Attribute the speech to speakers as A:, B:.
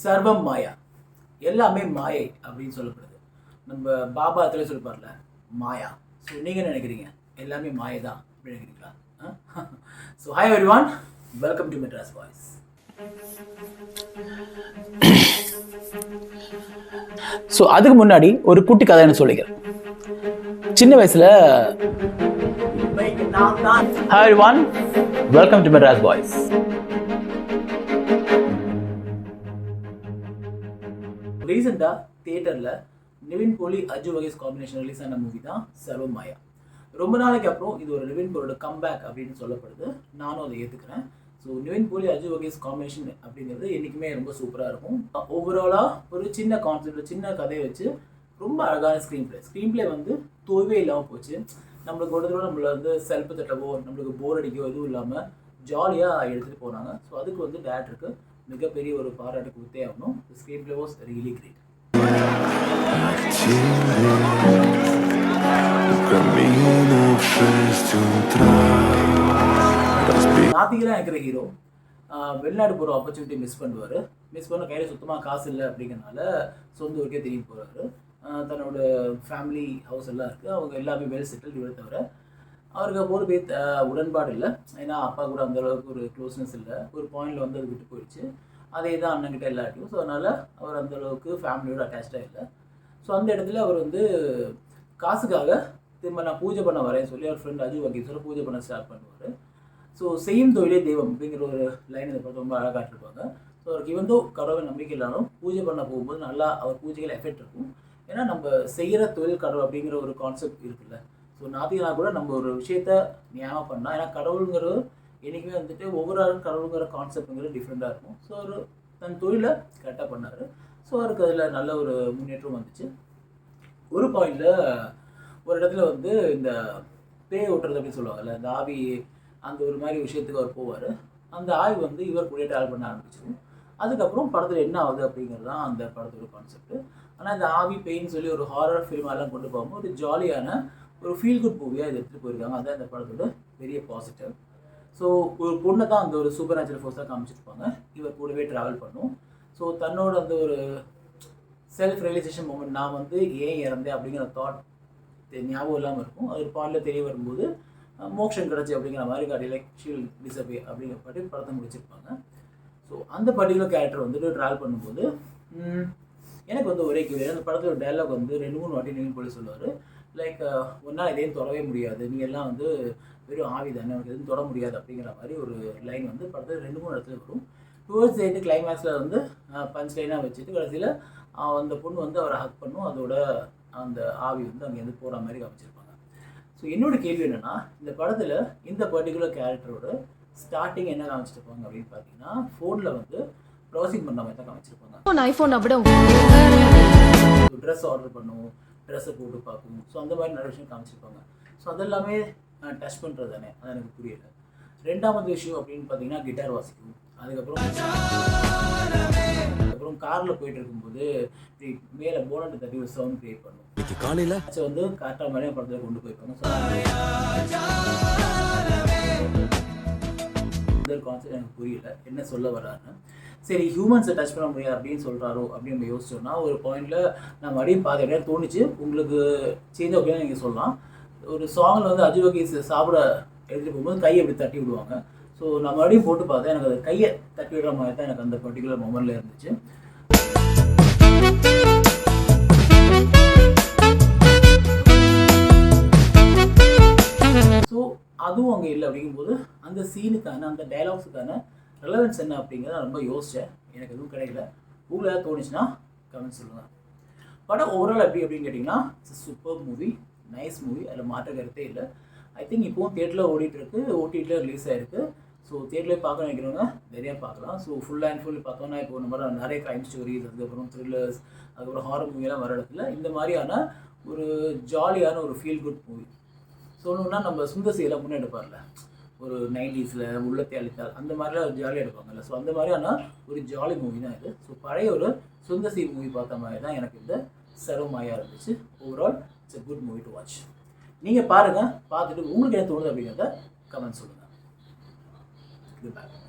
A: சர்வம் மாயா, எல்லாமே மாயை அப்படின்னு சொல்லப்படுது. நம்ம பாபா அதில் சொல்லிப்பார்ல மாயா. ஸோ நீங்கள் என்ன நினைக்கிறீங்க? எல்லாமே மாயை தான் அப்படின்னு நினைக்கிறீங்களா? So hi everyone, welcome to Madras voice. So அதுக்கு முன்னாடி ஒரு குட்டி கதை என்ன சொல்லிக்கிறேன். சின்ன வயசுல hi everyone, welcome to Madras voice. ரீசெண்டாக தியேட்டரில் நிவின் போலி அஜு வகேஸ் காம்பினேஷன் ரிலீஸ் ஆன மூவி தான் சர்வம் மாயா. ரொம்ப நாளைக்கு அப்புறம் இது ஒரு நிவின் போலியோட கம்பேக் அப்படின்னு சொல்லப்படுது. நானும் அதை ஏற்றுக்கிறேன். ஸோ நிவின் போலி அஜு வகேஸ் காம்பினேஷன் அப்படிங்கிறது என்றைக்குமே ரொம்ப சூப்பராக இருக்கும். ஓவராலாக ஒரு சின்ன கான்செப்ட், சின்ன கதையை வச்சு ரொம்ப அழகான ஸ்க்ரீன் பிளே வந்து தோய்வே இல்லாமல் போச்சு. நம்மளுக்கு ஒரு தடவை நம்மளை வந்து செல்ஃபு தட்டவோ நம்மளுக்கு போர் அடிக்கவோ எதுவும் இல்லாமல் ஜாலியாக எடுத்துகிட்டு போனாங்க. ஸோ அதுக்கு வந்து டேரக்டருக்கு மிகப்பெரிய ஒரு பாராட்டு கொடுத்தே ஆகணும். Screenplay was really great. நாத்திகராக இருக்கிற ஹீரோ வெளிநாடு போகிற ஆப்பர்ச்சுனிட்டி மிஸ் பண்ண கையில் சுத்தமாக காசு இல்லை அப்படிங்கிறனால சொந்த ஊருக்கே திரும்பி போகிறாரு. தன்னோட ஃபேமிலி ஹவுஸ் எல்லாம் இருக்குது, அவங்க எல்லாமே வெல் செட்டில்டு. இவரை தவிர அவருக்கு அப்போது உடன்பாடு இல்லை. ஏன்னா அப்பா கூட அந்தளவுக்கு ஒரு க்ளோஸ்னஸ் இல்லை. ஒரு பாயிண்டில் வந்து அது விட்டு போயிடுச்சு. அதே தான் அண்ணன்கிட்ட எல்லாத்தையும். ஸோ அதனால் அவர் அந்தளவுக்கு ஃபேமிலியோடு அட்டாச்சாக இல்லை. ஸோ அந்த இடத்துல அவர் வந்து காசுக்காக திரும்ப நான் பூஜை பண்ண வரேன்னு சொல்லி அவர் ஃப்ரெண்ட் அஜு வகீஸோட பூஜை பண்ண ஸ்டார்ட் பண்ணுவார். ஸோ செய்யும் தொழிலே தெய்வம் அப்படிங்கிற ஒரு லைன் இதை பார்த்து ரொம்ப அழகாக காட்டிருப்பாங்க. ஸோ அவருக்கு இவந்தோ கடவுள் நம்பிக்கை இல்லாலும் பூஜை பண்ண போகும்போது நல்லா அவர் பூஜைகள் எஃபெக்ட் இருக்கும். ஏன்னா நம்ம செய்கிற தொழில் கடவுள் அப்படிங்கிற ஒரு கான்செப்ட் இருக்குல்ல. ஸோ நாத்திகனா கூட நம்ம ஒரு விஷயத்த ஞாபகம் பண்ணால், ஏன்னா கடவுளுங்கிறது என்றைக்குமே வந்துட்டு ஒவ்வொரு ஆளும் கடவுளுங்கிற கான்செப்ட்டுங்கிறது டிஃப்ரெண்ட்டாக இருக்கும். ஸோ அவர் தன் தொழிலை கரெக்டாக பண்ணார். ஸோ அவருக்கு அதில் நல்ல ஒரு முன்னேற்றம் வந்துச்சு. ஒரு பாயிண்டில் ஒரு இடத்துல வந்து இந்த பேய் ஓட்டுறது அப்படின்னு சொல்லுவாங்கல்ல, இந்த ஆவி, அந்த ஒரு மாதிரி விஷயத்துக்கு அவர் போவார். அந்த ஆவி வந்து இவர் கூட ட்ராவல் பண்ண ஆரம்பிச்சிடும். அதுக்கப்புறம் படத்தில் என்ன ஆகுது அப்படிங்கிறது தான் அந்த படத்தோட கான்செப்ட். ஆனால் இந்த ஆவி பேயின்னு சொல்லி ஒரு ஹாரர் ஃபிலிமெல்லாம் கொண்டு போகும்போது ஒரு ஜாலியான ஒரு ஃபீல் குட் மூவியாக இதை எடுத்துகிட்டு போயிருக்காங்க. அதுதான் இந்த படத்தோட பெரிய பாசிட்டிவ். ஸோ ஒரு பொண்ணை தான் அந்த ஒரு சூப்பர் நேச்சுரல் ஃபோர்ஸாக காமிச்சிருப்பாங்க. இவர் கூடவே ட்ராவல் பண்ணும். ஸோ தன்னோட அந்த ஒரு செல்ஃப் ரியலைசேஷன் மூமெண்ட், நான் வந்து ஏன் இறந்தேன் அப்படிங்கிற தாட் ஞாபகம் இல்லாமல் இருக்கும். அது ஒரு பாலில் தெரிய வரும்போது மோக்ஷன் கிடச்சி அப்படிங்கிற மாதிரி காட்டி லைக் ஷீல் டிசப்பியர் அப்படிங்கிற பாட்டி படத்தை முடிச்சிருப்பாங்க. ஸோ அந்த பர்டிகுலர் கேரக்டர் வந்துட்டு ட்ராவல் பண்ணும்போது எனக்கு வந்து ஒரே கேள்வி. அந்த படத்தோட டைலாக் வந்து 2-3 வாட்டி நிவின் போலி சொல்லுவார். லைக் ஒன்றால் இதையும் தொடவே முடியாது, நீ எல்லாம் வந்து வெறும் ஆவி தானே, உனக்கு எதுவும் தொட முடியாது அப்படிங்கிற மாதிரி ஒரு லைன் வந்து படத்தில் 2-3 இடத்துல வரும். டுவர்ட்ஸ் எண்டு கிளைமேக்ஸில் வந்து பஞ்ச் லைனாக வச்சுட்டு கடைசியில் அந்த பொண்ணு வந்து அவரை ஹக் பண்ணும். அதோட அந்த ஆவி வந்து அங்கேருந்து போகிற மாதிரி காமிச்சிருப்பாங்க. ஸோ என்னோடய கேள்வி என்னென்னா, இந்த படத்தில் இந்த பர்டிகுலர் கேரக்டரோட ஸ்டார்டிங் என்ன காமிச்சிருப்பாங்க அப்படின்னு பார்த்தீங்கன்னா, ஃபோனில் வந்து ப்ரௌசிங் பண்ண மாதிரி தான் காமிச்சிருப்பாங்க. ட்ரெஸ் ஆர்டர் பண்ணும், ட்ரெஸ்ஸை போட்டு பார்க்கும். ஸோ அந்த மாதிரி நிறைய விஷயம் காமிச்சிருப்பாங்க. ஸோ அதெல்லாமே டச் பண்ணுறது தானே, அது எனக்கு புரியலை. ரெண்டாவது விஷயம் அப்படின்னு பார்த்தீங்கன்னா கிட்டார் வாசிக்கும். அதுக்கப்புறம் காரில் போயிட்டு இருக்கும்போது மேலே போனட் தட்டி ஒரு சவுண்ட் கிரியேட் பண்ணும். காலையில் வந்து காட்டா மாதிரியே படத்தில் கொண்டு போயிருப்பாங்க. ஸோ கான்செப்ட் எனக்கு புரியல, என்ன சொல்ல வர்றாருன்னு. சரி, ஹியூமன்ஸை டச் பண்ண முடியாது அப்படின்னு சொல்கிறாரோ அப்படின்னு நம்ம யோசிச்சோம்னா, ஒரு பாயிண்டில் நம்ம மறுபடியும் பாதி அப்படியே தோணுச்சு. உங்களுக்கு சேஞ்ச் அப்படின்னு நீங்கள் சொல்லலாம். ஒரு சாங்கில் வந்து அஜு வகீஸ் சாப்பிட எடுத்துகிட்டு போகும்போது கையை அப்படி தட்டி விடுவாங்க. ஸோ நான் மறுபடியும் போட்டு பார்த்தேன், எனக்கு அது கையை தட்டி விடுற மாதிரி தான் எனக்கு அந்த பர்டிகுலர் மொமெண்ட்டில் இருந்துச்சு. ஸோ அதுவும் அங்கே இல்லை. அப்படிங்கும்போது அந்த சீனுக்கான அந்த டைலாக்ஸுக்கான ரெலவென்ஸ் என்ன அப்படிங்கிறத நான் ரொம்ப யோசித்தேன். எனக்கு எதுவும் கிடைக்கல. உங்களுக்கு ஏதாவது தோணுச்சுன்னா கமெண்ட் சொல்லுங்கள். படம் ஓவரால் எப்படி அப்படின்னு கேட்டிங்கன்னா, it's super movie, nice movie, அதில் மாற்ற கருத்தே இல்லை. ஐ திங்க் இப்போவும் தியேட்டரில் ஓடிட்டுருக்கு, ஓடிடியில் ரிலீஸ் ஆகிருக்கு. ஸோ தியேட்டர்லேயே பார்க்க நினைக்கிறவங்க நிறையா பார்க்கலாம். ஸோ ஃபுல் அண்ட் ஃபுல் பார்த்தோன்னா இப்போ நம்ம நிறைய க்ரைம் ஸ்டோரிஸ், அதுக்கப்புறம் த்ரில்லர்ஸ், அதுக்கப்புறம் ஹாரர் மூவியெல்லாம் வர இடத்துல இந்த மாதிரியான ஒரு ஜாலியான ஒரு ஃபீல் குட் மூவி சொல்லணுன்னா, நம்ம சுந்தர் எல்லாம் முன்னே எடுப்பார்ல, ஒரு 90s உள்ளத்தை அளித்தால் அந்த மாதிரிலாம் ஜாலியாக எடுப்பாங்கல்ல. ஸோ அந்த மாதிரியான ஒரு ஜாலி மூவி தான் இது. ஸோ பழைய ஒரு சுந்தர் சி மூவி பார்த்த மாதிரி தான் எனக்கு இந்த சர்வம் மாயா இருந்துச்சு. Overall it's a good movie to watch. நீங்கள் பாருங்கள், பார்த்துட்டு உங்களுக்கு என்ன தோணுது அப்படிங்கிறத கமெண்ட் சொல்லுங்கள். Goodbye.